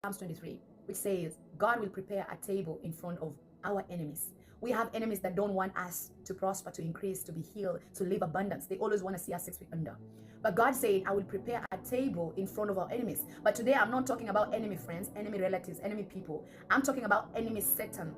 Psalms 23, which says, God will prepare a table in front of our enemies. We have enemies that don't want us to prosper, to increase, to be healed, to live abundance. They always want to see us 6 feet under. But God said, I will prepare a table in front of our enemies. But today I'm not talking about enemy friends, enemy relatives, enemy people. I'm talking about enemy Satan.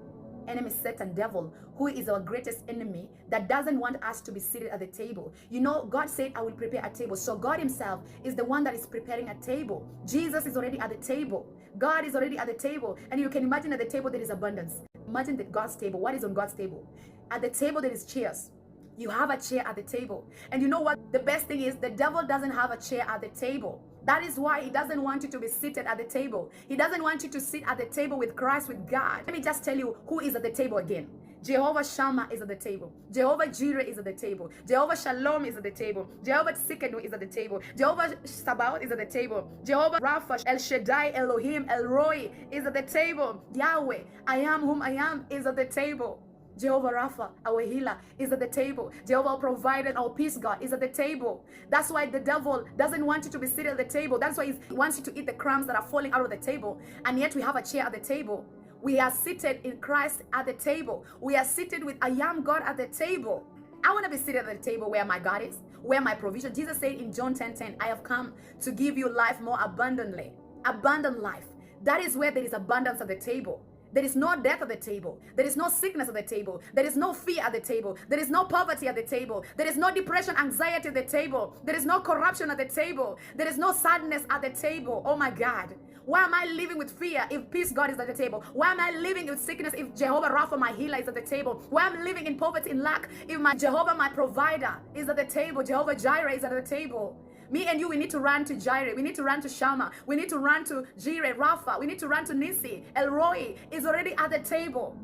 Enemy Satan, devil, who is our greatest enemy, that doesn't want us to be seated at the table. You know, God said, I will prepare a table. So God himself is the one that is preparing a table. Jesus is already at the table. God is already at the table. And you can imagine at the table there is abundance. Imagine that God's table. What is on God's table? At the table there is chairs. You have a chair at the table. And you know what? The best thing is the devil doesn't have a chair at the table. That is why he doesn't want you to be seated at the table. He doesn't want you to sit at the table with Christ, with God. Let me just tell you who is at the table again. Jehovah Shammah is at the table. Jehovah Jireh is at the table. Jehovah Shalom is at the table. Jehovah Tsidkenu is at the table. Jehovah Sabaoth is at the table. Jehovah Rapha, El Shaddai, Elohim, El Roi is at the table. Yahweh, I am whom I am, is at the table. Jehovah Rapha, our healer, is at the table. Jehovah, our provider, our peace God, is at the table. That's why the devil doesn't want you to be seated at the table. That's why he wants you to eat the crumbs that are falling out of the table. And yet we have a chair at the table. We are seated in Christ at the table. We are seated with I am God at the table. I want to be seated at the table where my God is, where my provision. Jesus said in John 10:10, I have come to give you life more abundantly. Abundant life. That is where there is abundance at the table. There is no death at the table. There is no sickness at the table. There is no fear at the table. There is no poverty at the table. There is no depression, anxiety at the table. There is no corruption at the table. There is no sadness at the table. Oh my God. Why am I living with fear if peace God is at the table? Why am I living with sickness if Jehovah Rapha, my healer, is at the table? Why am I living in poverty, in lack, if my Jehovah, my provider, is at the table? Jehovah Jireh is at the table. Me and you, we need to run to Jireh. We need to run to Shammah. We need to run to Jireh, Rapha. We need to run to Nisi. El Roi is already at the table.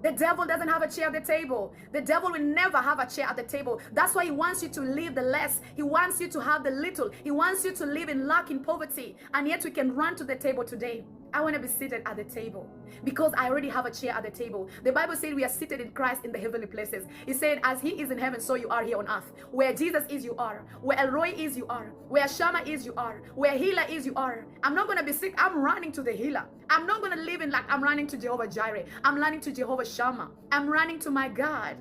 The devil doesn't have a chair at the table. The devil will never have a chair at the table. That's why he wants you to live the less. He wants you to have the little. He wants you to live in lack, in poverty. And yet we can run to the table today. I want to be seated at the table because I already have a chair at the table. The Bible said we are seated in Christ in the heavenly places. He said, as he is in heaven, so you are here on earth. Where Jesus is, you are. Where El Roi is, you are. Where Shammah is, you are. Where healer is, you are. I'm not going to be sick. I'm running to the healer. I'm not going to live in lack. I'm running to Jehovah Jireh. I'm running to Jehovah Shammah. I'm running to my God.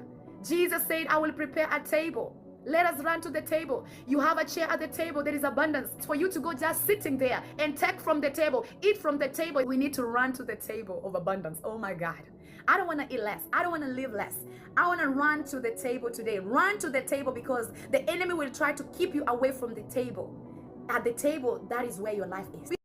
Jesus said, I will prepare a table. Let us run to the table. You have a chair at the table. There is abundance for you to go just sitting there and take from the table, eat from the table. We need to run to the table of abundance. Oh my God. I don't want to eat less. I don't want to live less. I want to run to the table today. Run to the table because the enemy will try to keep you away from the table. At the table, that is where your life is.